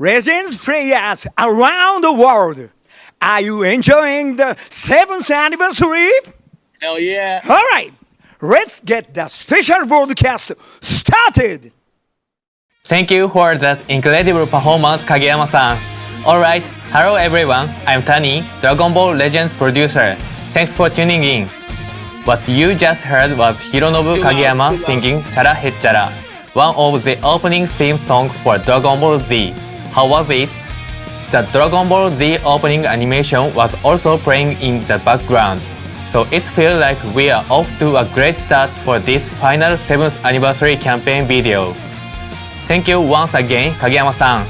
Legends players around the world, are you enjoying the 7th anniversary? Hell yeah. All right, let's get the special broadcast started. Thank you for that incredible performance, Kageyama-san. Alright, hello everyone, I'm Tani, Dragon Ball Legends producer. Thanks for tuning in. What you just heard was Hironobu Kageyama singing Chara Hechara, one of the opening theme songs for Dragon Ball Z. How was it? The Dragon Ball Z opening animation was also playing in the background, so it feels like we are off to a great start for this final 7th anniversary campaign video. Thank you once again, Kageyama-san.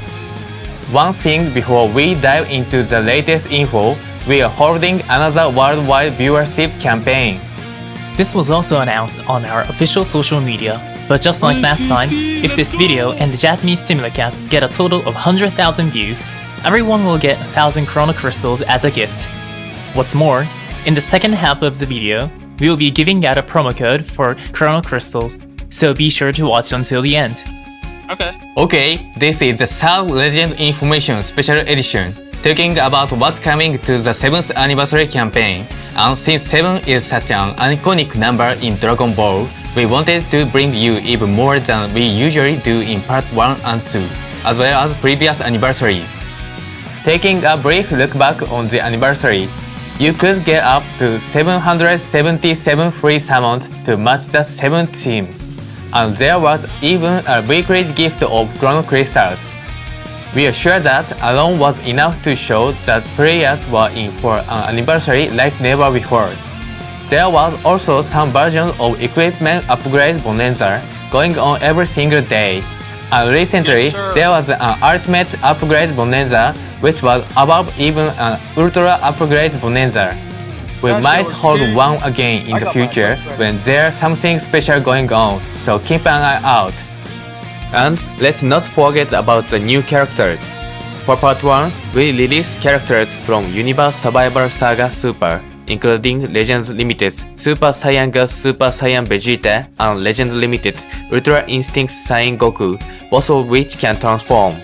One thing before we dive into the latest info, we are holding another worldwide viewership campaign. This was also announced on our official social media, but just like last time, if this video and the Japanese simulcast get a total of 100,000 views, everyone will get 1,000 Chrono Crystals as a gift. What's more, in the second half of the video, we will be giving out a promo code for Chrono Crystals, so be sure to watch until the end. Okay, this is the 3rd Legend Information Special Edition, talking about what's coming to the 7th anniversary campaign. And since 7 is such an iconic number in Dragon Ball, we wanted to bring you even more than we usually do in Part 1 and 2, as well as previous anniversaries. Taking a brief look back on the anniversary, you could get up to 777 free summons to match the 7th theme, and there was even a weekly gift of Chrono Crystals. We are sure that alone was enough to show that players were in for an anniversary like never before. There was also some version of equipment upgrade bonanza going on every single day. And recently, there was an ultimate upgrade bonanza which was above even an ultra upgrade bonanza. We might hold one again in the future when there's something special going on, so keep an eye out. And let's not forget about the new characters. For Part 1, we released characters from Universe Survivor Saga Super, including Legends Limited Super Saiyan God Super Saiyan Vegeta and Legends Limited Ultra Instinct Saiyan Goku, both of which can transform.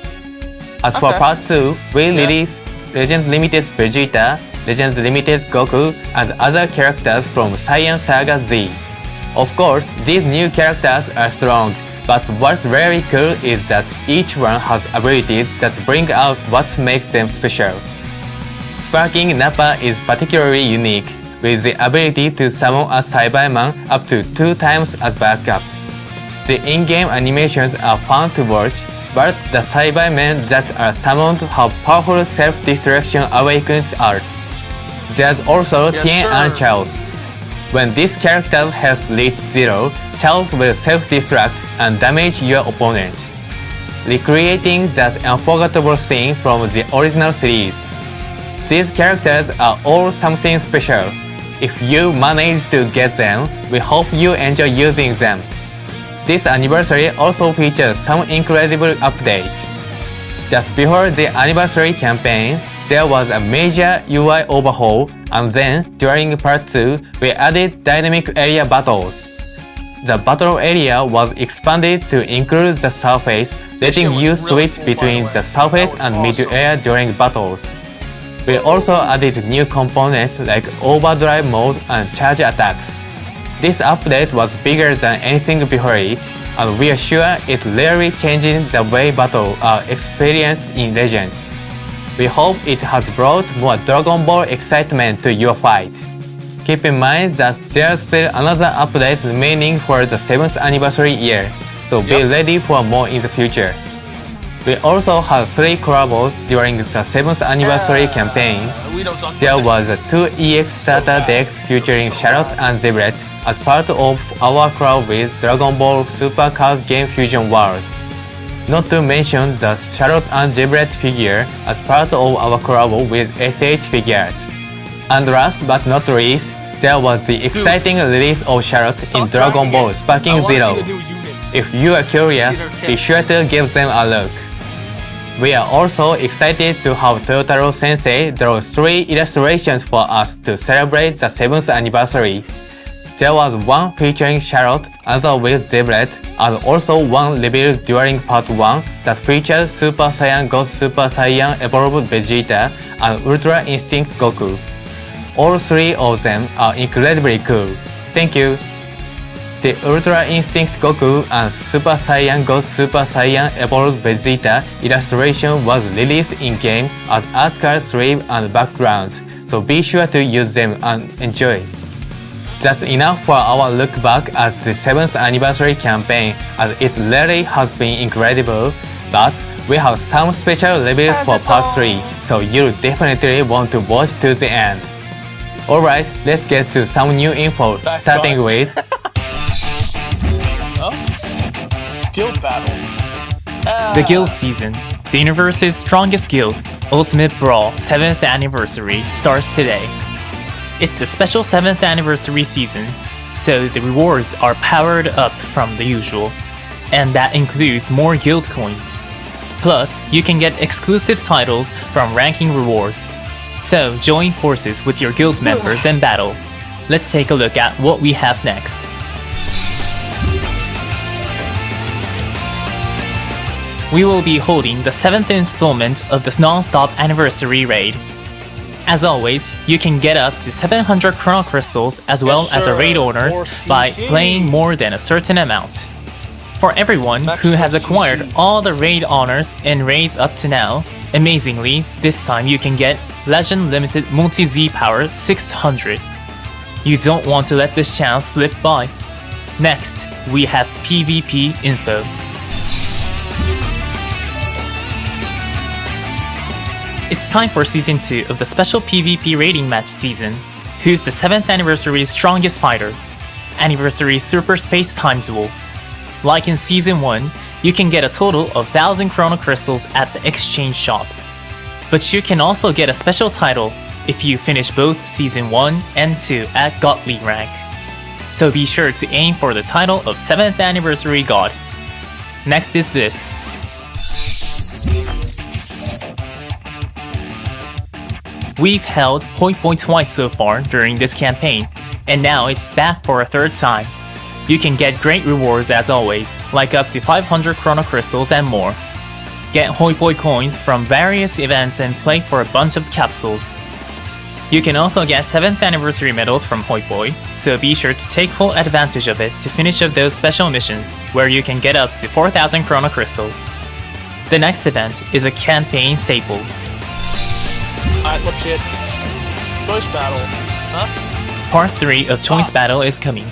As for Part 2, we released Legends Limited Vegeta, Legends Limited Goku, and other characters from Saiyan Saga Z. Of course, these new characters are strong, but what's very cool is that each one has abilities that bring out what makes them special. Sparking Nappa is particularly unique, with the ability to summon a Cyberman up to 2 times as backup. The in-game animations are fun to watch, but the Cybermen that are summoned have powerful self-destruction awakened arts. There's also Tien and Charles. When these characters' health reaches 0, Charles will self-destruct and damage your opponent, recreating that unforgettable scene from the original series. These characters are all something special. If you manage to get them, we hope you enjoy using them. This anniversary also features some incredible updates. Just before the anniversary campaign, there was a major UI overhaul, and then, during Part 2, we added dynamic area battles. The battle area was expanded to include the surface, letting you switch between the surface and mid-air during battles. We also added new components like overdrive mode and charge attacks. This update was bigger than anything before it, and we are sure it really changes the way battles are experienced in Legends. We hope it has brought more Dragon Ball excitement to your fight. Keep in mind that there's still another update remaining for the 7th anniversary year, so be ready for more in the future. We also had 3 collabs during the 7th anniversary campaign. There was a 2 EX starter decks featuring Charlotte and Zebret as part of our collab with Dragon Ball Super Card Game Fusion World. Not to mention the Charlotte and Zebret figure as part of our collab with SH Figures. And last but not least, there was the exciting release of Charlotte in Dragon Ball Sparking Zero. If you are curious, be sure to give them a look. We are also excited to have Toyotaro Sensei draw 3 illustrations for us to celebrate the 7th anniversary. There was one featuring Charlotte, another with Zebret, and also one revealed during Part 1 that featured Super Saiyan God Super Saiyan Evolved Vegeta and Ultra Instinct Goku. All three of them are incredibly cool. Thank you! The Ultra Instinct Goku and Super Saiyan God Super Saiyan Evolved Vegeta illustration was released in-game as art card sleeve and backgrounds, so be sure to use them and enjoy. That's enough for our look back at the 7th anniversary campaign, as it really has been incredible, but we have some special reviews for Part 3, so you'll definitely want to watch to the end. Alright, let's get to some new info, starting with Guild battle. The Guild Season, the universe's strongest guild, Ultimate Brawl 7th Anniversary, starts today. It's the special 7th Anniversary season, so the rewards are powered up from the usual, and that includes more guild coins. Plus, you can get exclusive titles from ranking rewards. So join forces with your guild members and battle. Let's take a look at what we have next. We will be holding the 7th installment of the Non-Stop Anniversary Raid. As always, you can get up to 700 Chrono Crystals as well as a raid honors by playing more than a certain amount. For everyone who has acquired all the raid honors and raids up to now, amazingly, this time you can get Legend Limited Multi-Z Power 600. You don't want to let this chance slip by. Next, we have PvP info. It's time for Season 2 of the special PvP rating match season. Who's the 7th Anniversary's strongest fighter? Anniversary Super Space Time Duel. Like in Season 1, you can get a total of 1000 Chrono Crystals at the exchange shop. But you can also get a special title if you finish both Season 1 and 2 at Godly rank. So be sure to aim for the title of 7th Anniversary God. Next is this. We've held Hoi Poi twice so far during this campaign, and now it's back for a third time. You can get great rewards as always, like up to 500 Chrono Crystals and more. Get Hoi Poi coins from various events and play for a bunch of capsules. You can also get 7th Anniversary medals from Hoi Poi, so be sure to take full advantage of it to finish up those special missions, where you can get up to 4000 Chrono Crystals. The next event is a campaign staple. Alright, let's see it. Choice battle. Huh? Part 3 of Choice Battle is coming.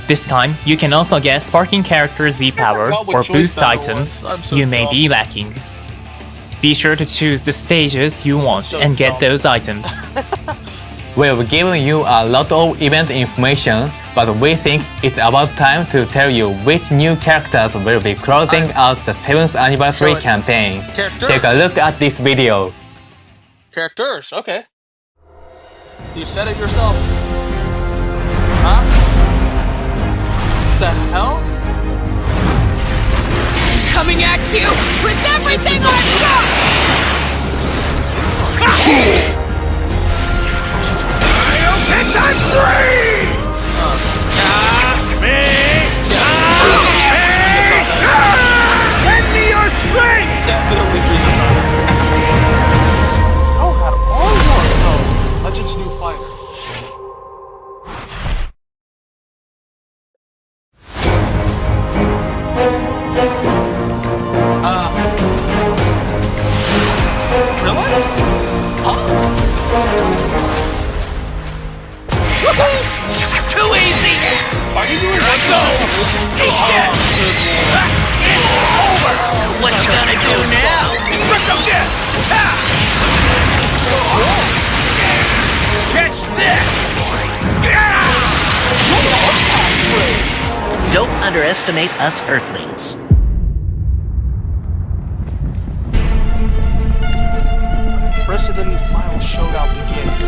This time, you can also get Sparking Character Z Power forgot what or Choice boost Battle items was. I'm so you may dumb. be lacking. Be sure to choose the stages you want So and get dumb. those items. We've given you a lot of event information, but we think it's about time to tell you which new characters will be closing out the 7th anniversary So, campaign. characters. Take a look at this video. Characters, okay. You said it yourself. Huh? What the hell? Coming at you with everything I've got! I'm free! Lend me your strength! Definitely Frieza Saga. So had all one though. Legends new fighter. Really? Too easy! Are you doing that? What you gonna do now? Catch this! Don't underestimate us Earthlings. Precedent final showdown begins.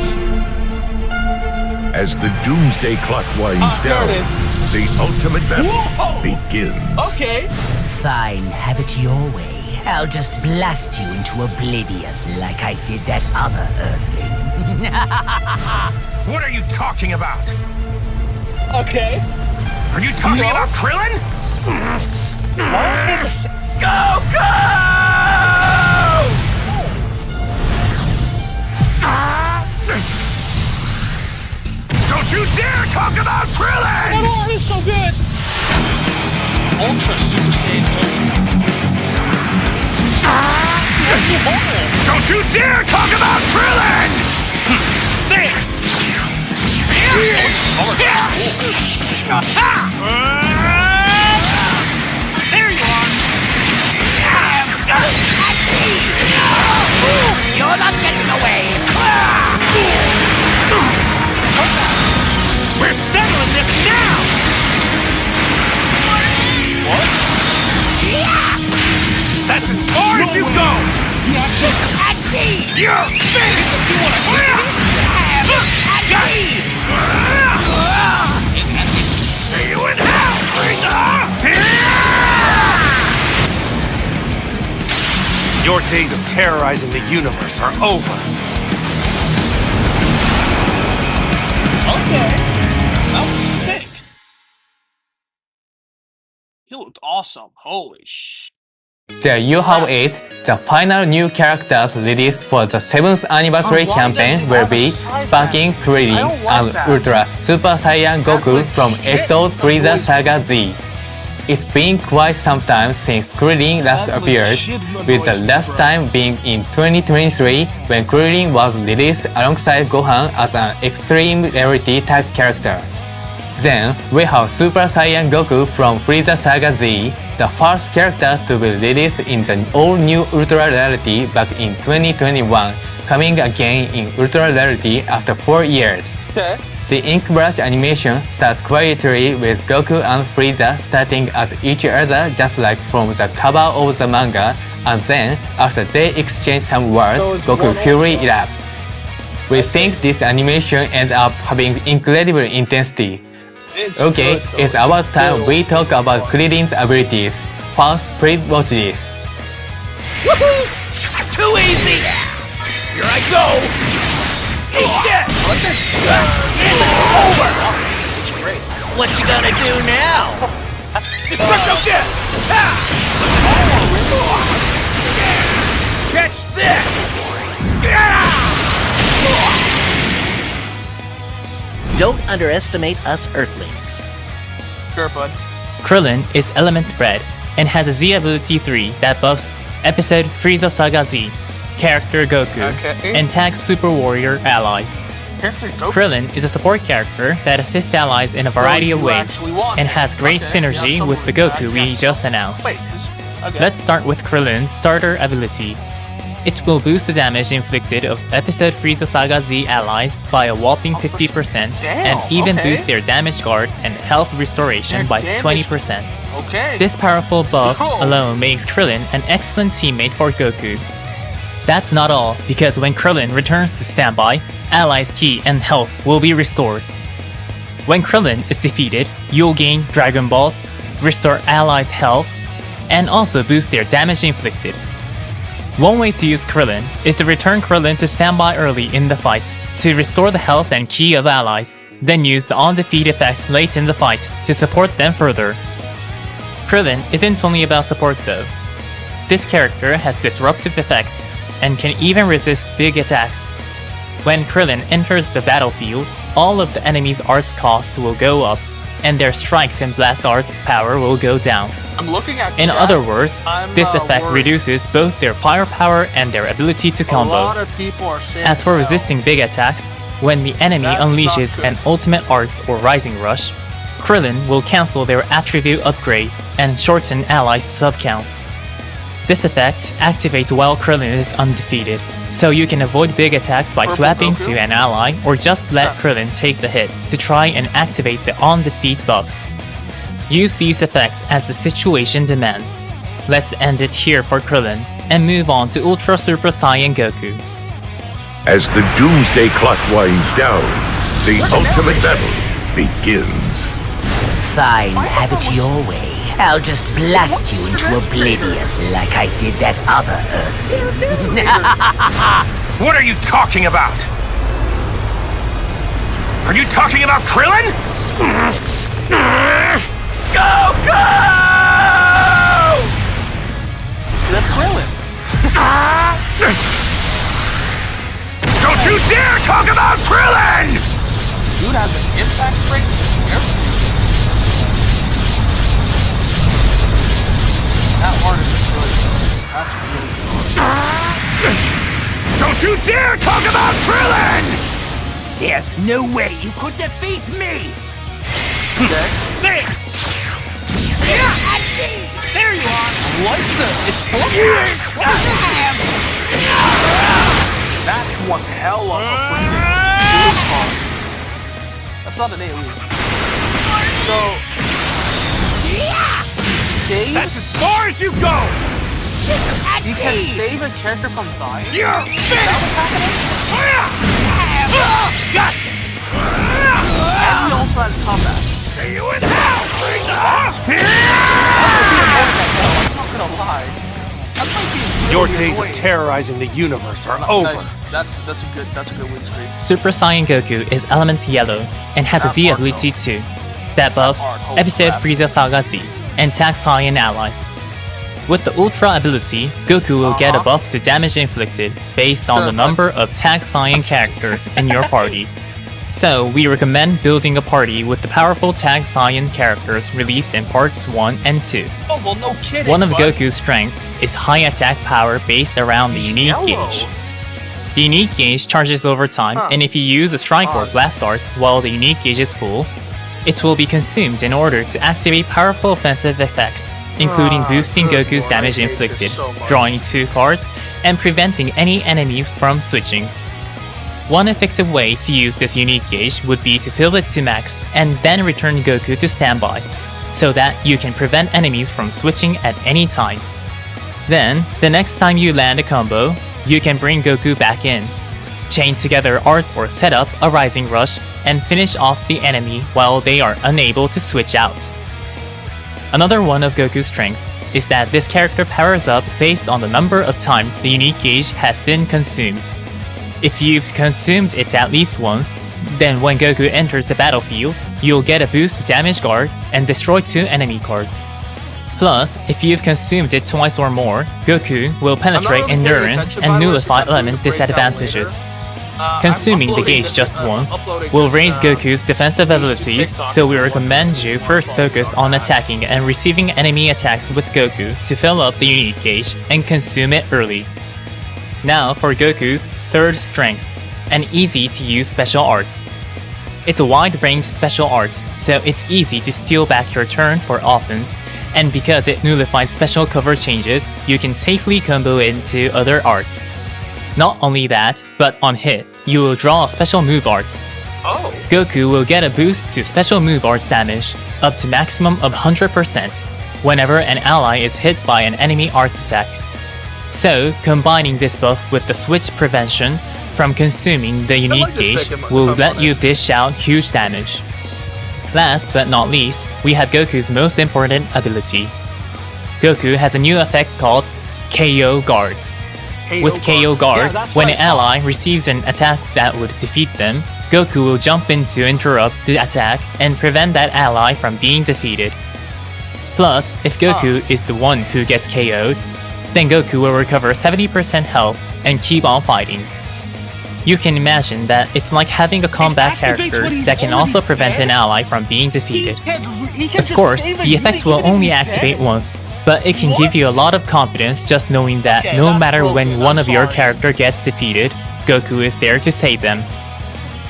As the doomsday clock winds There down, it is. the ultimate battle Whoa! begins. Okay. Fine, have it your way. I'll just blast you into oblivion like I did that other Earthling. What are you talking about? Okay. Are you talking about Krillin? Go, go! Don't you dare talk about Krillin! Oh, it is so good. Ultra Super Saiyan Goku. Don't you dare talk about Krillin! There! There you are. You're not getting away! We're settling this now! What? That's as far as you go! At me! You're finished! At me! See you in hell, Frieza! Your days of terrorizing the universe are over. Okay. That was sick. He looked awesome. Holy sh. There you have it. The final new characters released for the 7th anniversary campaign will be Sparking Krillin and Ultra Super Saiyan Goku from episode Frieza Saga Z. It's been quite some time since Krillin last appeared, with the last time being in 2023 when Krillin was released alongside Gohan as an extreme rarity type character. Then we have Super Saiyan Goku from Frieza Saga Z, the first character to be released in the all-new Ultra Rarity back in 2021, coming again in Ultra Rarity after 4 years. Okay. The ink brush animation starts quietly with Goku and Frieza starting at each other just like from the cover of the manga, and then after they exchange some words, So it's Goku one fury ultra. erupts. We think this animation ends up having incredible intensity. It's Okay, good, though. it's about time good. we talk about Krillin's abilities. First, please watch this. Too easy! Here I go! Eat that! Over! What you gonna do now? Destructo Disc! Catch this! Don't underestimate us Earthlings. Sure, bud. Krillin is Element Red and has a Z ability 3 that buffs episode Frieza Saga Z, character Goku, Okay. and tags Super Warrior allies. Character Goku. Krillin is a support character that assists allies in a variety of you ways actually want and it. has great Okay, synergy yeah, with the so- Goku yeah, we so- just announced. Wait, okay. Let's start with Krillin's starter ability. It will boost the damage inflicted of episode Frieza Saga Z allies by a whopping 50% and Damn, even okay. boost their damage guard and health restoration Their by damage- 20%. Okay. This powerful buff Cool. alone makes Krillin an excellent teammate for Goku. That's not all, because when Krillin returns to standby, allies' ki and health will be restored. When Krillin is defeated, you'll gain Dragon Balls, restore allies' health, and also boost their damage inflicted. One way to use Krillin is to return Krillin to standby early in the fight to restore the health and ki of allies, then use the on-defeat effect late in the fight to support them further. Krillin isn't only about support though. This character has disruptive effects and can even resist big attacks. When Krillin enters the battlefield, all of the enemy's arts costs will go up, and their strikes and blast arts power will go down. I'm looking at In chat. other words, I'm, this effect worried. reduces both their firepower and their ability to A lot combo. of people are saying As for no. resisting big attacks, when the enemy That's not unleashes good. an ultimate arts or rising rush, Krillin will cancel their attribute upgrades and shorten allies' subcounts. This effect activates while Krillin is undefeated, so you can avoid big attacks by Purple swapping Goku? to an ally or just let Krillin take the hit to try and activate the on-defeat buffs. Use these effects as the situation demands. Let's end it here for Krillin and move on to Ultra Super Saiyan Goku. As the doomsday clock winds down, the ultimate battle begins. Fine, have it your way. I'll just blast you into oblivion like I did that other Earthling. What are you talking about? Are you talking about Krillin? Goku! That's Krillin. Don't you dare talk about Krillin! Dude has an impact rate and everything. That art is good. That's really good. Don't you dare talk about Krillin! There's no way you could defeat me! Okay. There! There you are. I like the. It's full of That's one hell of a freaking good card. That's not an AoE. So he saves. That's as far as you go! He can save a character from dying. You're Is that what's happening? Gotcha! And he also has combat. See you in hell, Frieza! I'm not gonna lie. That might be Your really days of annoying. terrorizing the universe are Nice. over. That's a good win streak. Super Saiyan Goku is element yellow and has a That Z part, ability too. That buffs part, holy Episode crap. Frieza Saga Z and tags Saiyan allies. With the Ultra ability, Goku will get a buff to damage inflicted based on Sure, the but- number of tag Saiyan characters in your party. So we recommend building a party with the powerful tag Saiyan characters released in parts 1 and 2. Oh well, no kidding. One of bud. Goku's strength is high attack power based around the unique Yellow. gauge. The unique gauge charges over time, and if you use a strike or blast arts while the unique gauge is full, it will be consumed in order to activate powerful offensive effects, including boosting good Goku's lord, I damage hate this inflicted, so much. drawing 2 cards, and preventing any enemies from switching. One effective way to use this unique gauge would be to fill it to max and then return Goku to standby, so that you can prevent enemies from switching at any time. Then, the next time you land a combo, you can bring Goku back in, chain together arts or set up a Rising Rush, and finish off the enemy while they are unable to switch out. Another one of Goku's strength is that this character powers up based on the number of times the unique gauge has been consumed. If you've consumed it at least once, then when Goku enters the battlefield, you'll get a boost to damage guard and destroy 2 enemy cards. Plus, if you've consumed it twice or more, Goku will penetrate I'm not really paying endurance attention, and by the way, nullify since I'm element doing the breakdown disadvantages. I'm Consuming the uploading gauge just once uploading will this, raise Goku's defensive these to abilities, TikTok so we for recommend you first focus on attacking and receiving enemy attacks with Goku to fill up the unique gauge and consume it early. Now for Goku's third strength, an easy to use special arts. It's a wide range special arts, so it's easy to steal back your turn for offense, and because it nullifies special cover changes, you can safely combo into other arts. Not only that, but on hit, you will draw special move arts. Oh. Goku will get a boost to special move arts damage, up to maximum of 100%, whenever an ally is hit by an enemy arts attack. So, combining this buff with the switch prevention from consuming the unique like this gauge deck, if will I'm let you honest. dish out huge damage. Last but not least, we have Goku's most important ability. Goku has a new effect called KO Guard. With KO Guard, when an ally receives an attack that would defeat them, Goku will jump in to interrupt the attack and prevent that ally from being defeated. Plus, if Goku is the one who gets KO'd, then Goku will recover 70% health and keep on fighting. You can imagine that it's like having a combat character that can also prevent an ally from being defeated. Of course, the effect will only activate once, but it can give you a lot of confidence just knowing that no matter when one of your character gets defeated, Goku is there to save them.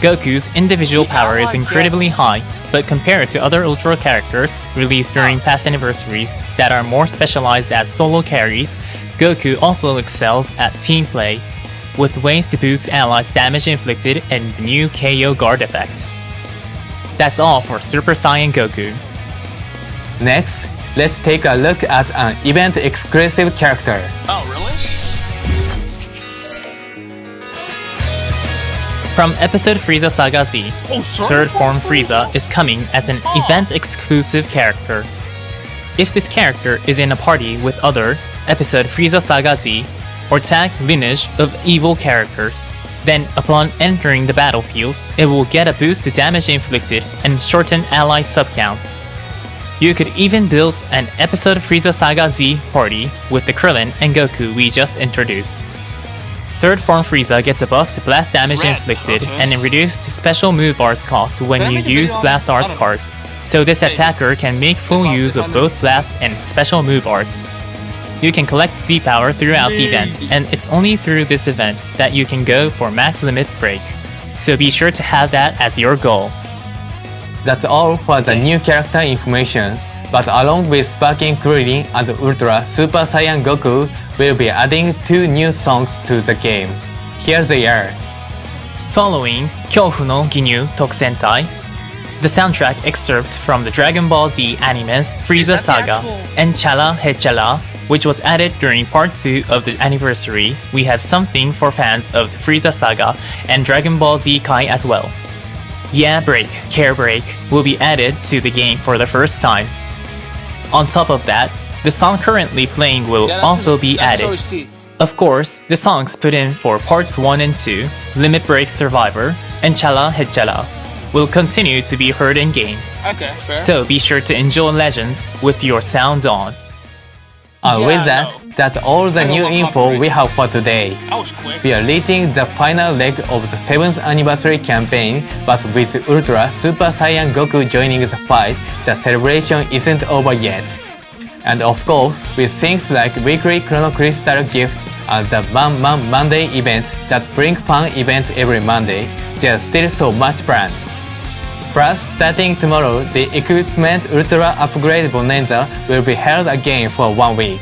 Goku's individual power is incredibly high, but compared to other Ultra characters released during past anniversaries that are more specialized as solo carries, Goku also excels at team play, with ways to boost allies' damage inflicted and the new KO Guard effect. That's all for Super Saiyan Goku. Next, let's take a look at an event-exclusive character. Oh, really? From episode Frieza Saga Z, Third Form Frieza is coming as an event-exclusive character. If this character is in a party with other episode Frieza Saga Z or tag lineage of evil characters, Then, upon entering the battlefield, it will get a boost to damage inflicted and shorten ally subcounts. You could even build an episode of Frieza Saga Z party with the Krillin and Goku we just introduced. Third form Frieza gets a buff to blast damage inflicted and a reduced special move arts cost when you use blast arts cards, so this attacker can make full use of both blast and special move arts. You can collect Z power throughout the event, and it's only through this event that you can go for max limit break, so be sure to have that as your goal. That's all for the new character information, but along with Sparking Krillin and Ultra Super Saiyan Goku, we'll be adding 2 new songs to the game. Here they are. Following Kyofu no Ginyu Tokusentai, the soundtrack excerpt from the Dragon Ball Z anime's Frieza Saga, and Chala Hechala, which was added during part 2 of the anniversary. We have something for fans of the Frieza Saga and Dragon Ball Z Kai as well. Yeah Break, Care Break will be added to the game for the first time. On top of that, the song currently playing will also be added. Of course, the songs put in for parts 1 and 2, Limit Break Survivor, and Chala Hechala, will continue to be heard in game. Okay, fair. So be sure to enjoy Legends with your sounds on. With that, that's all the new info we have for today. That was quick. We are reaching the final leg of the 7th anniversary campaign, but with Ultra Super Saiyan Goku joining the fight, the celebration isn't over yet. And of course, with things like weekly Chrono Crystal gift and the Man Monday events that bring fun event every Monday, there's still so much planned. Plus, starting tomorrow, the Equipment Ultra Upgrade Bonanza will be held again for 1 week.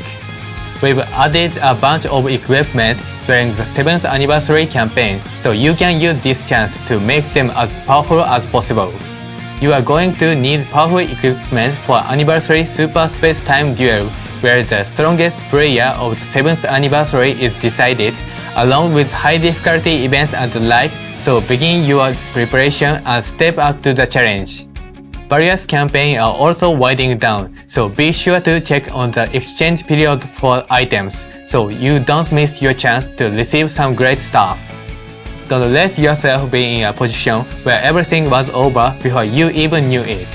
We've added a bunch of equipment during the 7th anniversary campaign, so you can use this chance to make them as powerful as possible. You are going to need powerful equipment for Anniversary Super Space Time Duel, where the strongest player of the 7th anniversary is decided, along with high difficulty events and the like, so begin your preparation and step up to the challenge. Various campaigns are also winding down, so be sure to check on the exchange period for items, so you don't miss your chance to receive some great stuff. Don't let yourself be in a position where everything was over before you even knew it.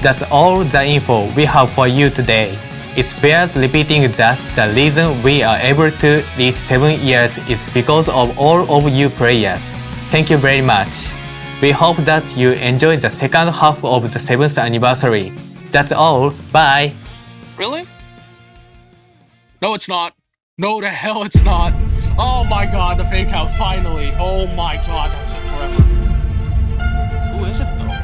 That's all the info we have for you today. It bears repeating that the reason we are able to reach 7 years is because of all of you players. Thank you very much. We hope that you enjoy the second half of the 7th anniversary. That's all. Bye. Really? No, it's not. No, the hell it's not. Oh my god, the fake out, finally. Oh my god, that took forever. Who is it though?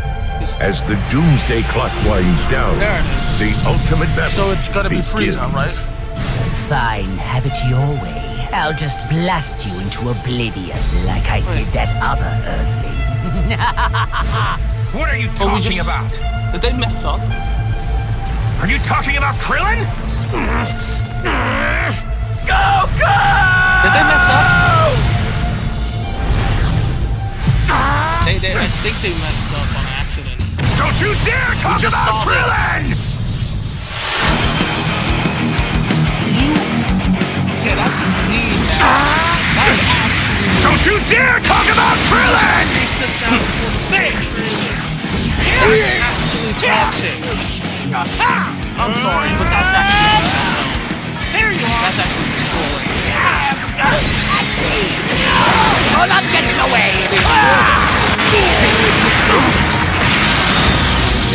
As the doomsday clock winds down, There it is. the ultimate battle So it's gotta be begins. Frieza, right? Fine, have it your way. I'll just blast you into oblivion like I did that other Earthling. What are you But we talking just- about? Did they mess up? Are you talking about Krillin? Did they mess up? I think they messed up on accident. Don't you dare talk just about saw this. Krillin! Yeah, that's just mean, man. That is actually Don't you dare talk about Krillin! makes this sound for the fake. That is actually toxic. I'm sorry, but that's actually there you are. That's actually trolling. You're not getting away!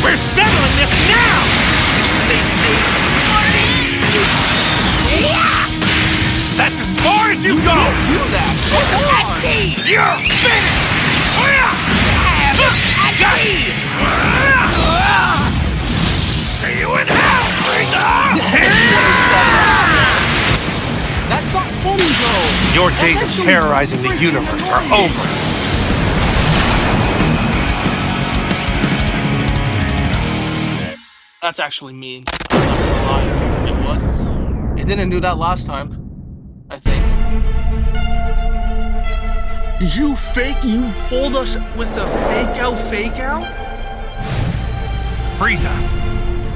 We're settling this now! That's as far as you go! Do that. You're finished! See you in hell, Frieza! That's not funny, though. Your days of terrorizing the universe are over. That's actually mean. I'm not gonna lie. It what? It didn't do that last time. I think. You pulled us with a fake out? Frieza,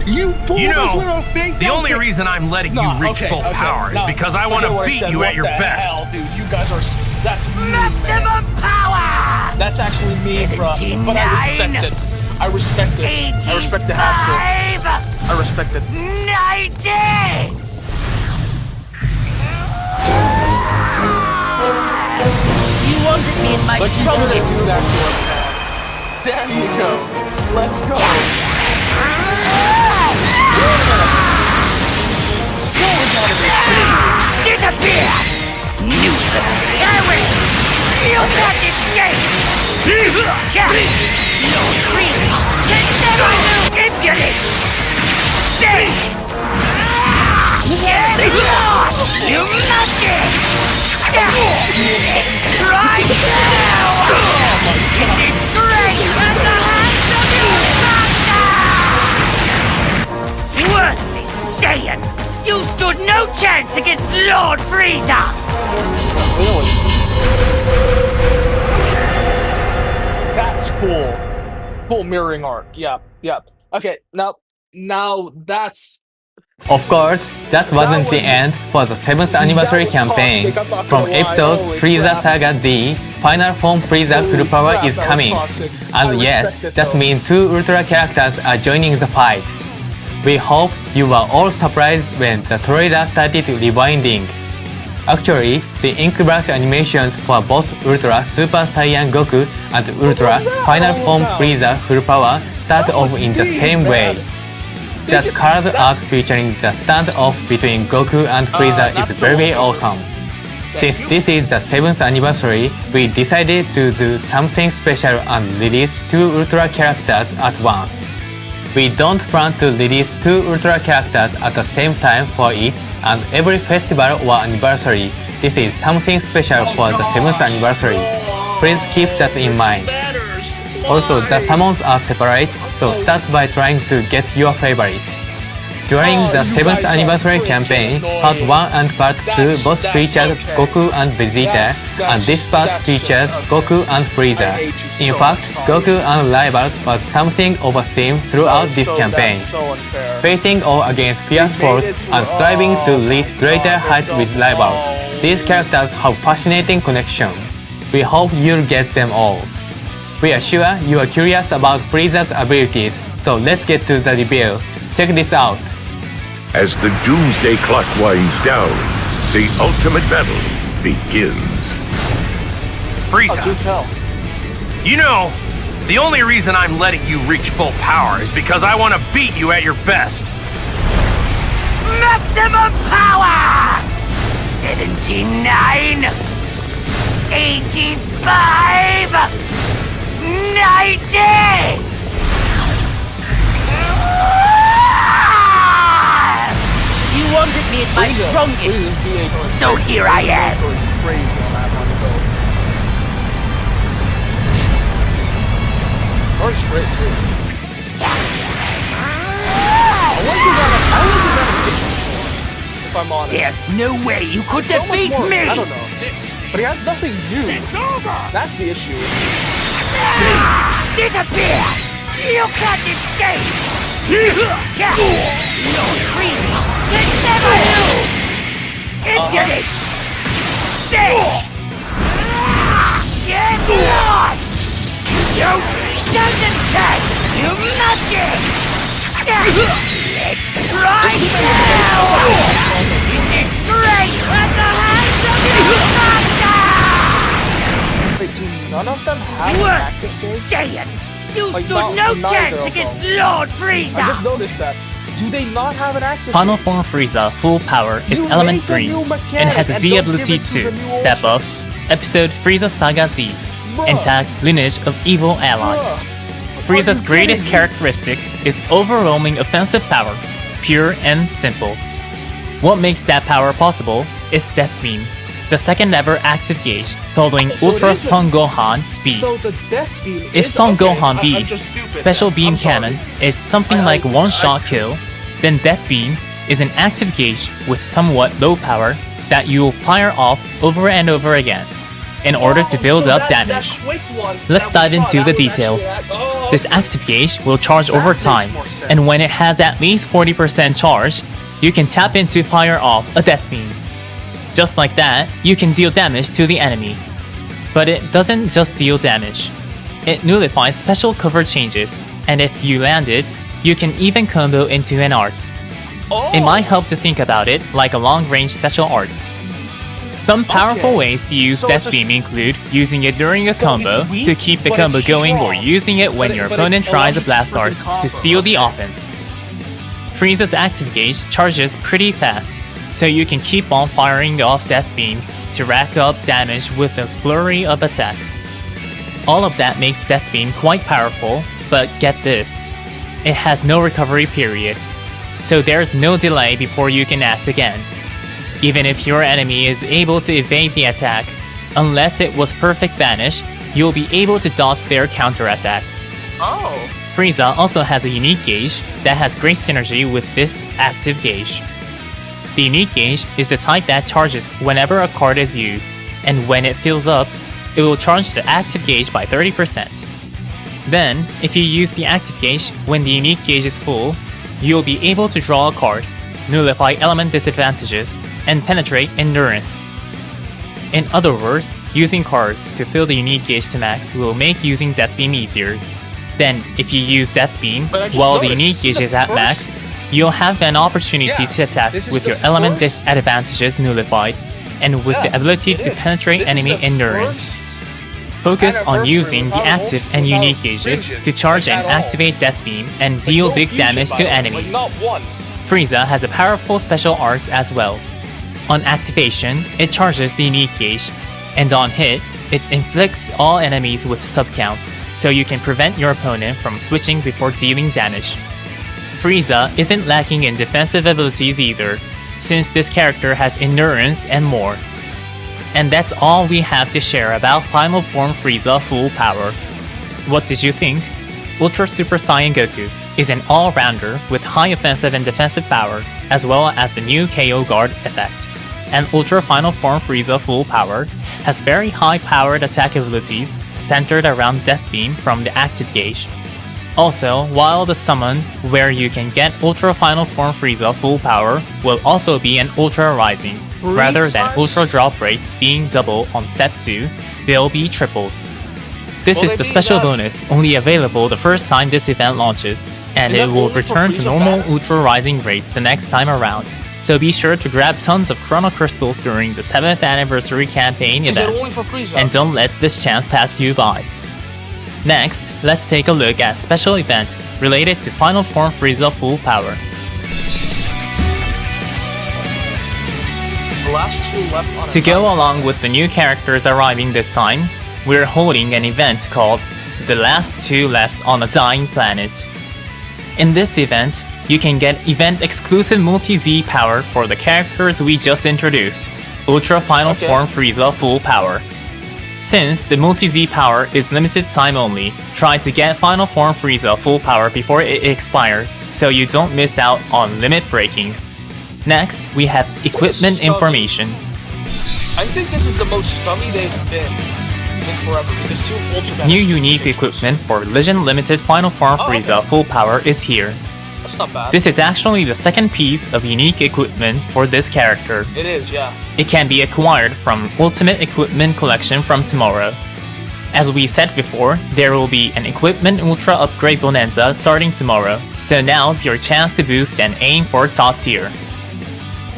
You pulled you us with know, a fake out? the only reason I'm letting you reach full power is because I want to beat you at your best. Hell, dude, you guys are That's me, Maximum man. power! That's actually me, bro. But I respect it. I respect it. I respect the hustle. 85! I respect it. 90! You wanted me in my Like, you couldn't strongest. do that to us, man. There you go. Let's go. Disappear! Nuisance! Harry! You can't escape! Jack! No priest can never do impudence! Think! You monkey! Let's try now! In disgrace at the hands of you, Master! Worthless Saiyan! You stood no chance against Lord Frieza! Really? That's cool. Cool mirroring art. Yep. Okay, now that's... Of course, that wasn't the end for the 7th anniversary campaign. From episode Frieza Saga Z, Final Form Frieza Full Power is coming. And yes, that means 2 Ultra characters are joining the fight. We hope you were all surprised when the trailer started rewinding. Actually, the ink brush animations for both Ultra Super Saiyan Goku and Ultra Final Form Frieza Full Power start off in the same way. That colored art featuring the standoff between Goku and Frieza is very awesome. Since this is the 7th anniversary, we decided to do something special and release 2 Ultra characters at once. We don't plan to release 2 Ultra characters at the same time for each and every festival or anniversary. This is something special for the 7th anniversary. Please keep that in mind. Also, the summons are separate, so start by trying to get your favorite. During the 7th anniversary campaign, Part 1 and Part 2 both featured Goku and Vegeta, and this part features Goku and Frieza. In fact, Goku and Rivals was something of a theme throughout this campaign. Facing all against fierce foes and striving to reach greater heights with rivals, these characters have fascinating connection. We hope you'll get them all. We are sure you are curious about Frieza's abilities, so let's get to the reveal. Check this out. As the doomsday clock winds down, the ultimate battle begins. Frieza, Do tell. you know, the only reason I'm letting you reach full power is because I want to beat you at your best. Maximum power! 79! 85! 90! You wanted me at my strongest, so here I am. Or straight too. If I'm honest. There's no way you could So much defeat more- me! I don't know. But he has nothing new. It's over! That's the issue. Disappear! You can't escape! Jack! No Frieza can never do! Impudence! Get lost! Don't stand a chance, you monkey! Let's try now! In disgrace at the hands of your master! Wait, do none of them have an active Worthless stage? Saiyan! You Like, stood not- no neither chance of against them. Lord I Frieza! just noticed that. Do they not have an active Final stage? Form Frieza Full Power is You element made the green new and mechanic has a and Z don't ability give it to too the new that Ultra. buffs episode Frieza Saga Z Bruh. and tag Lineage of Evil Allies. Frieza's you greatest kidding me? characteristic is overwhelming offensive power, pure and simple. What makes that power possible is Death Beam, the second ever active gauge following So it Ultra isn't- Son Gohan Beast. So the Death Beam If is- Son okay, Gohan I'm Beast, just stupid Special then. Beam I'm sorry. Cannon is something I- like one-shot kill, then Death Beam is an active gauge with somewhat low power that you will fire off over and over again in order to build So up that damage. quick one Let's that we dive saw, into the that was details. actually oh, This active gauge will charge over makes time, more sense. and when it has at least 40% charge, you can tap in to fire off a Death Beam. Just like that, you can deal damage to the enemy, But it doesn't just deal damage. It nullifies special cover changes, and if you land it, you can even combo into an arts. It might help to think about it like a long-range special arts. Some powerful ways to use Death Beam include using it during a combo to keep the combo going, or using it when your opponent tries a blast art to steal the offense. Frieza's active gauge charges pretty fast, so you can keep on firing off Death Beams to rack up damage with a flurry of attacks. All of that makes Death Beam quite powerful, but get this, it has no recovery period, so there's no delay before you can act again. Even if your enemy is able to evade the attack, unless it was perfect banish, you'll be able to dodge their counterattacks. Oh. Frieza also has a unique gauge that has great synergy with this active gauge. The unique gauge is the type that charges whenever a card is used, and when it fills up, it will charge the active gauge by 30%. Then, if you use the active gauge when the unique gauge is full, you'll be able to draw a card, nullify element disadvantages, and penetrate endurance. In other words, using cards to fill the unique gauge to max will make using Death Beam easier. Then, if you use Death Beam while the unique gauge is at max, you'll have an opportunity to attack with your element disadvantages nullified, and with the ability to penetrate enemy endurance. Focus on using the active and unique gauges to charge and activate Death Beam and deal big damage to enemies. Frieza has a powerful special arts as well. On activation, it charges the unique gauge, and on hit, it inflicts all enemies with subcounts, so you can prevent your opponent from switching before dealing damage. Frieza isn't lacking in defensive abilities either, since this character has endurance and more. And that's all we have to share about Final Form Frieza Full Power. What did you think? Ultra Super Saiyan Goku is an all-rounder with high offensive and defensive power, as well as the new KO Guard effect. And Ultra Final Form Frieza Full Power has very high-powered attack abilities centered around Death Beam from the active gauge. Also, while the summon where you can get Ultra Final Form Frieza Full Power will also be an Ultra Rising, rather than Ultra Drop rates being double on Step 2, they'll be tripled. This is the special bonus only available the first time this event launches, and it will return to normal Ultra Rising rates the next time around. So be sure to grab tons of Chrono Crystals during the 7th anniversary campaign events, and don't let this chance pass you by. Next, let's take a look at a special event related to Final Form Frieza Full Power. To go along with the new characters arriving this time, we're holding an event called The Last Two Left on a Dying Planet. In this event, you can get event-exclusive Multi-Z power for the characters we just introduced, Ultra Final Form Frieza Full Power. Since the Multi-Z power is limited time only, try to get Final Form Frieza Full Power before it expires, so you don't miss out on limit breaking. Next, we have equipment information. I think this is the most scummy they've been in forever, because 2 Ultra New unique equipment for Legend Limited Final Form Frieza Full Power is here. That's not bad. This is actually the second piece of unique equipment for this character. It is, yeah. It can be acquired from Ultimate Equipment Collection from tomorrow. As we said before, there will be an Equipment Ultra Upgrade Bonanza starting tomorrow, so now's your chance to boost and aim for top tier.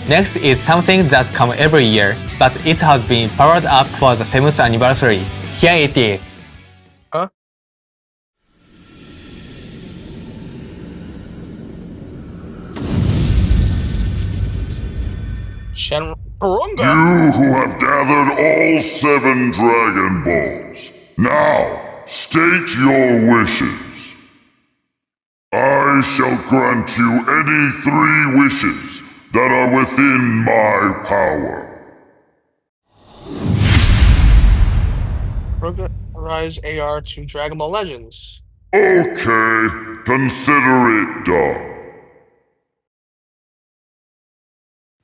Next is something that comes every year, but it has been powered up for the 7th anniversary. Here it is. Huh? Shenrunga! You who have gathered all 7 Dragon Balls, now state your wishes. I shall grant you any 3 wishes that are within my power. Rise AR to Dragon Ball Legends. Okay, consider it done.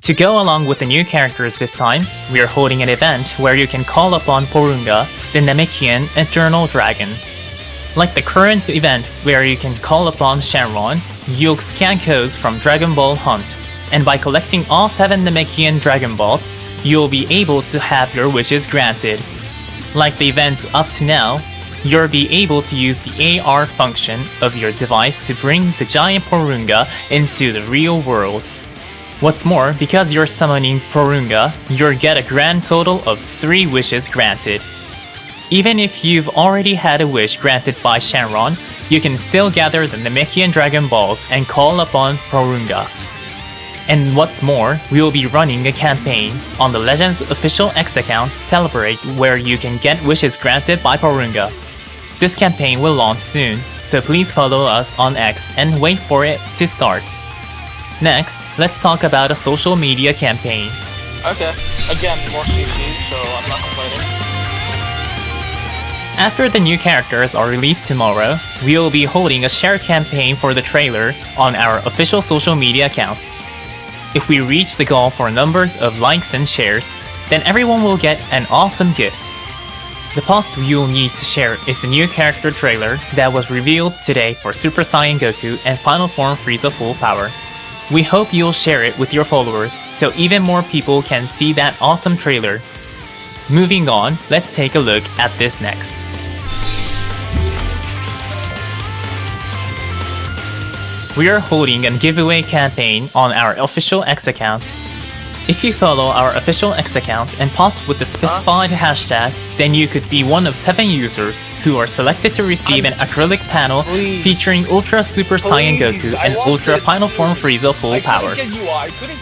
To go along with the new characters this time, we are holding an event where you can call upon Porunga, the Namekian Eternal Dragon. Like the current event where you can call upon Shenron, you'll scan codes from Dragon Ball Hunt, and by collecting all 7 Namekian Dragon Balls, you'll be able to have your wishes granted. Like the events up to now, you'll be able to use the AR function of your device to bring the giant Porunga into the real world. What's more, because you're summoning Porunga, you'll get a grand total of 3 wishes granted. Even if you've already had a wish granted by Shenron, you can still gather the Namekian Dragon Balls and call upon Porunga. And what's more, we will be running a campaign on the Legends official X account to celebrate where you can get wishes granted by Porunga. This campaign will launch soon, so please follow us on X and wait for it to start. Next, let's talk about a social media campaign. Okay. Again, more CC, so I'm not complaining. After the new characters are released tomorrow, we will be holding a share campaign for the trailer on our official social media accounts. If we reach the goal for a number of likes and shares, then everyone will get an awesome gift. The post you'll need to share is the new character trailer that was revealed today for Super Saiyan Goku and Final Form Frieza Full Power. We hope you'll share it with your followers so even more people can see that awesome trailer. Moving on, let's take a look at this next. We are holding a giveaway campaign on our official X account. If you follow our official X account and post with the specified hashtag, then you could be one of 7 users who are selected to receive an acrylic panel featuring Ultra Super Saiyan Goku and Ultra Final Form Frieza Full Power.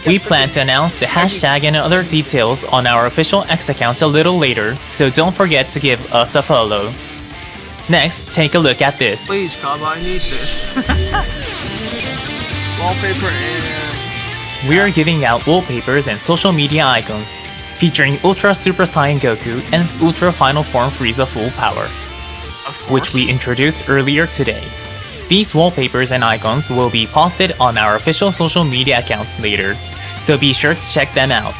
We plan to announce the hashtag and other details on our official X account a little later, so don't forget to give us a follow. Next, take a look at this. Please, Kaba, I need this. Wallpaper and... We are giving out wallpapers and social media icons featuring Ultra Super Saiyan Goku and Ultra Final Form Frieza Full Power, which we introduced earlier today. These wallpapers and icons will be posted on our official social media accounts later, so be sure to check them out.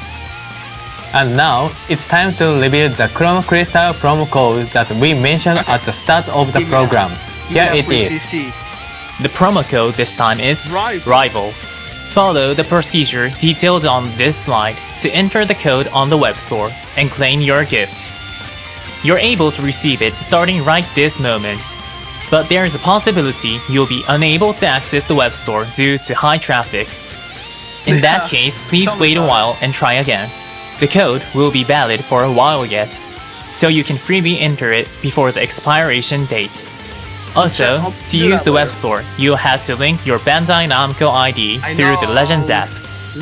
And now, it's time to reveal the Chrono Crystal promo code that we mentioned at the start of the program. Here it is. The promo code this time is RIVAL. Follow the procedure detailed on this slide to enter the code on the web store and claim your gift. You're able to receive it starting right this moment, but there is a possibility you'll be unable to access the web store due to high traffic. In that case, please wait a while and try again. The code will be valid for a while yet, so you can freely enter it before the expiration date. Also, to use the web store, you'll have to link your Bandai Namco ID through the Legends app.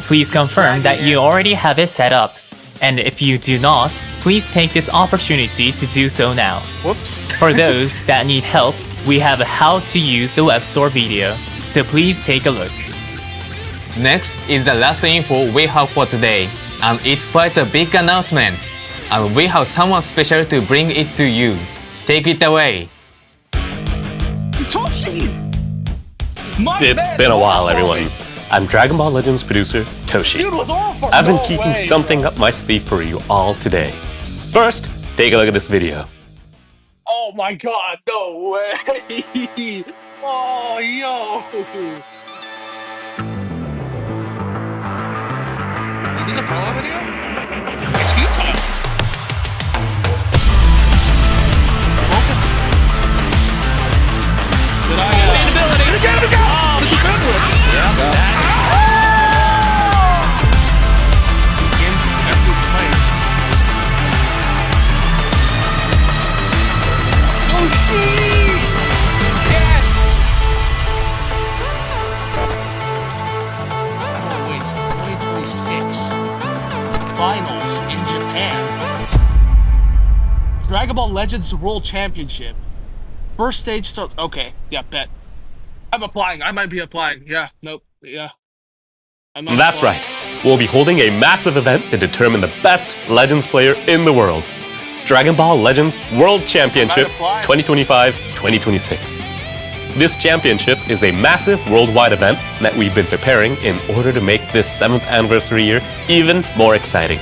Please confirm that you already have it set up, and if you do not, please take this opportunity to do so now. Whoops. For those that need help, we have a how to use the web store video, so please take a look. Next is the last info we have for today, and it's quite a big announcement. And we have someone special to bring it to you. Take it away. Toshi! It's been a while, everyone. I'm Dragon Ball Legends producer, Toshi. I've been keeping something up my sleeve for you all today. First, take a look at this video. Oh my god, no way! Oh, yo! Is this a promo video? It's futile! Did I ability? Get him to go! This is a good one! Yeah, Yes! Oh, wait, 2026. Finals in Japan. Dragon Ball Legends World Championship. First stage starts. Okay, yeah, bet. I'm applying. I might be applying. Yeah, nope, yeah. That's right. We'll be holding a massive event to determine the best Legends player in the world. Dragon Ball Legends World Championship 2025-2026. This championship is a massive worldwide event that we've been preparing in order to make this 7th anniversary year even more exciting.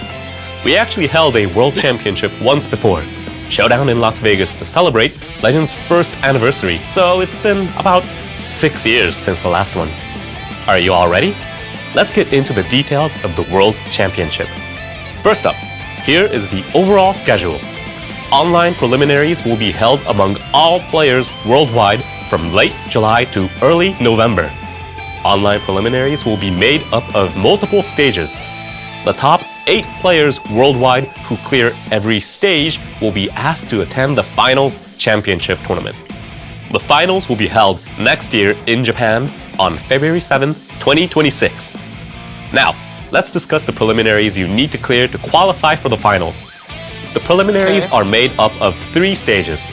We actually held a World Championship once before, Showdown in Las Vegas, to celebrate Legends' first anniversary, so it's been about 6 years since the last one. Are you all ready? Let's get into the details of the World Championship. First up, here is the overall schedule. online preliminaries will be held among all players worldwide from late July to early November. Online preliminaries will be made up of multiple stages. The top 8 players worldwide who clear every stage will be asked to attend the Finals Championship Tournament. The finals will be held next year in Japan on February 7, 2026. Now, let's discuss the preliminaries you need to clear to qualify for the finals. The preliminaries are made up of 3 stages.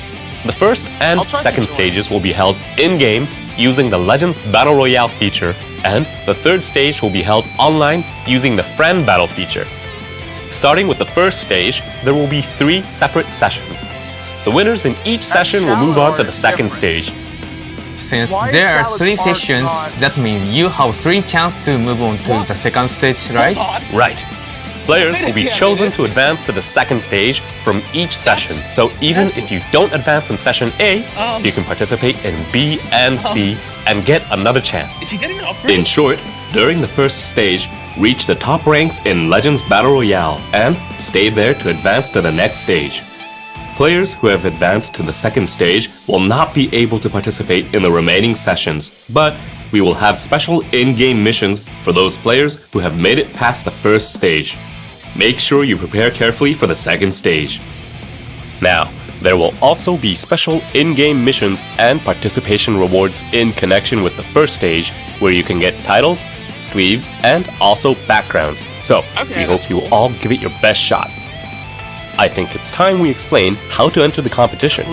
The first and second stages will be held in-game using the Legends Battle Royale feature, and the third stage will be held online using the Friend Battle feature. Starting with the first stage, there will be 3 separate sessions. The winners in each session will move on to the second stage. Since there are 3 sessions, that means you have 3 chances to move on to the second stage, right? Right. Players will be chosen to advance to the second stage from each session. So even if you don't advance in session A, you can participate in B and C and get another chance. Is he getting an upgrade? In short, during the first stage, reach the top ranks in Legends Battle Royale and stay there to advance to the next stage. Players who have advanced to the second stage will not be able to participate in the remaining sessions, but we will have special in-game missions for those players who have made it past the first stage. Make sure you prepare carefully for the second stage. Now, there will also be special in-game missions and participation rewards in connection with the first stage, where you can get titles, sleeves, and also backgrounds. So, we hope you will all give it your best shot. I think it's time we explain how to enter the competition.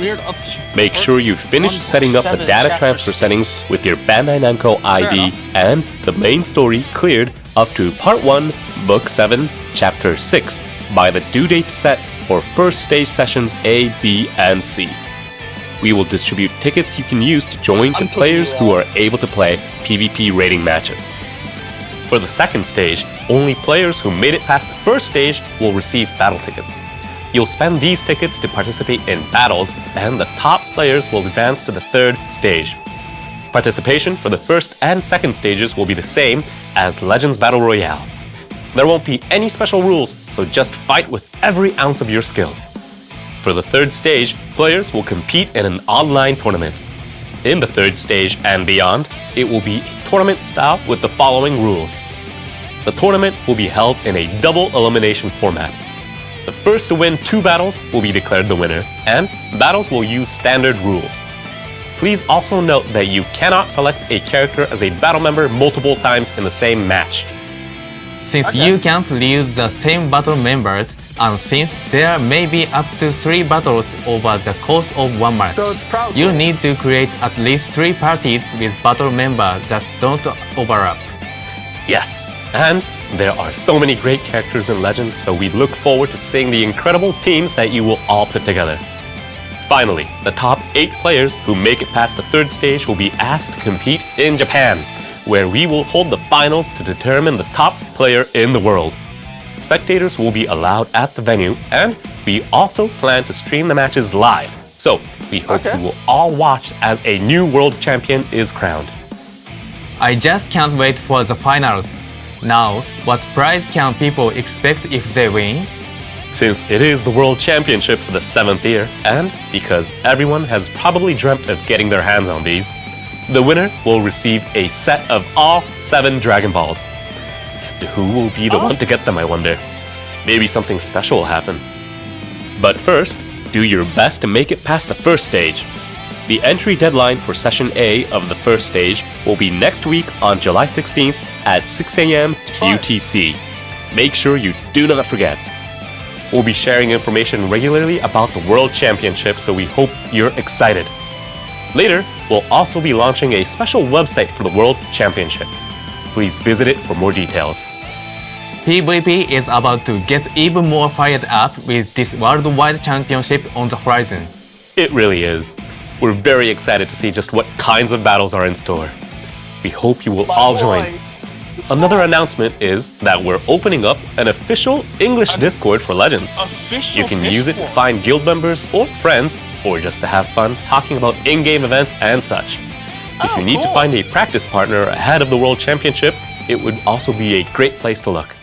Make sure you've finished setting up the data transfer settings with your Bandai Namco ID and the main story cleared up to Part 1, Book 7, Chapter 6 by the due dates set for first stage sessions A, B, and C. We will distribute tickets you can use to join to players who are able to play PvP rating matches. For the second stage, only players who made it past the first stage will receive battle tickets. You'll spend these tickets to participate in battles, and the top players will advance to the third stage. Participation for the first and second stages will be the same as Legends Battle Royale. There won't be any special rules, so just fight with every ounce of your skill. For the third stage, players will compete in an online tournament. In the third stage and beyond, it will be a tournament style with the following rules. The tournament will be held in a double elimination format. The first to win 2 battles will be declared the winner, and battles will use standard rules. Please also note that you cannot select a character as a battle member multiple times in the same match. Since you can't use the same battle members, and since there may be up to 3 battles over the course of 1 match, you need to create at least 3 parties with battle members that don't overlap. Yes, and there are so many great characters in Legends, so we look forward to seeing the incredible teams that you will all put together. Finally, the top 8 players who make it past the third stage will be asked to compete in Japan, where we will hold the finals to determine the top player in the world. Spectators will be allowed at the venue, and we also plan to stream the matches live. So, we hope you will all watch as a new world champion is crowned. I just can't wait for the finals. Now, what prize can people expect if they win? Since it is the World Championship for the 7th year, and because everyone has probably dreamt of getting their hands on these, the winner will receive a set of all 7 Dragon Balls. And who will be the one to get them, I wonder? Maybe something special will happen. But first, do your best to make it past the first stage. The entry deadline for Session A of the first stage will be next week on July 16th at 6 a.m. UTC. Make sure you do not forget. We'll be sharing information regularly about the World Championship, so we hope you're excited. Later, we'll also be launching a special website for the World Championship. Please visit it for more details. PvP is about to get even more fired up with this worldwide championship on the horizon. It really is. We're very excited to see just what kinds of battles are in store. We hope you will all join. Another announcement is that we're opening up an official English Discord for Legends. You can use it to find guild members or friends, or just to have fun talking about in-game events and such. If you need to find a practice partner ahead of the World Championship, it would also be a great place to look.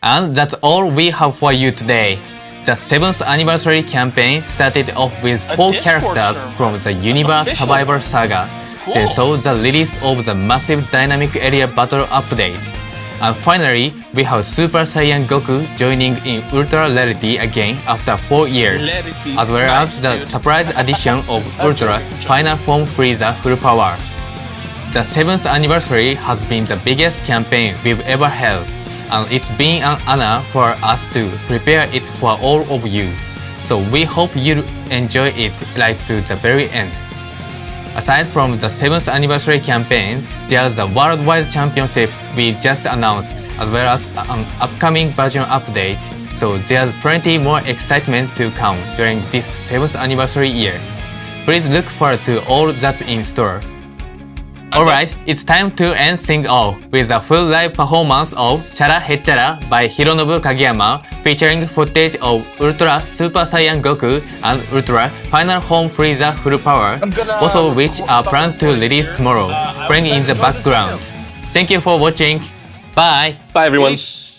And that's all we have for you today. The 7th anniversary campaign started off with 4 Discord characters server. from the Universe Official. Survivor Saga, then saw the release of the massive dynamic area battle update. And finally, we have Super Saiyan Goku joining in Ultra Rarity again after 4 years, Rarity. as well Nice, as the dude. surprise addition of Ultra Final Form Frieza Full Power. The 7th anniversary has been the biggest campaign we've ever held, and it's been an honor for us to prepare it for all of you. So we hope you enjoy it right to the very end. Aside from the 7th anniversary campaign, there's the Worldwide Championship we just announced, as well as an upcoming version update, so there's plenty more excitement to come during this 7th anniversary year. Please look forward to all that's in store. Alright, it's time to end things off with a full live performance of Chara Hechara by Hironobu Kageyama, featuring footage of Ultra Super Saiyan Goku and Ultra Final Form Frieza Full Power, both of which are planned to release tomorrow, playing in the background. Thank you for watching. Bye! Bye everyone. Peace.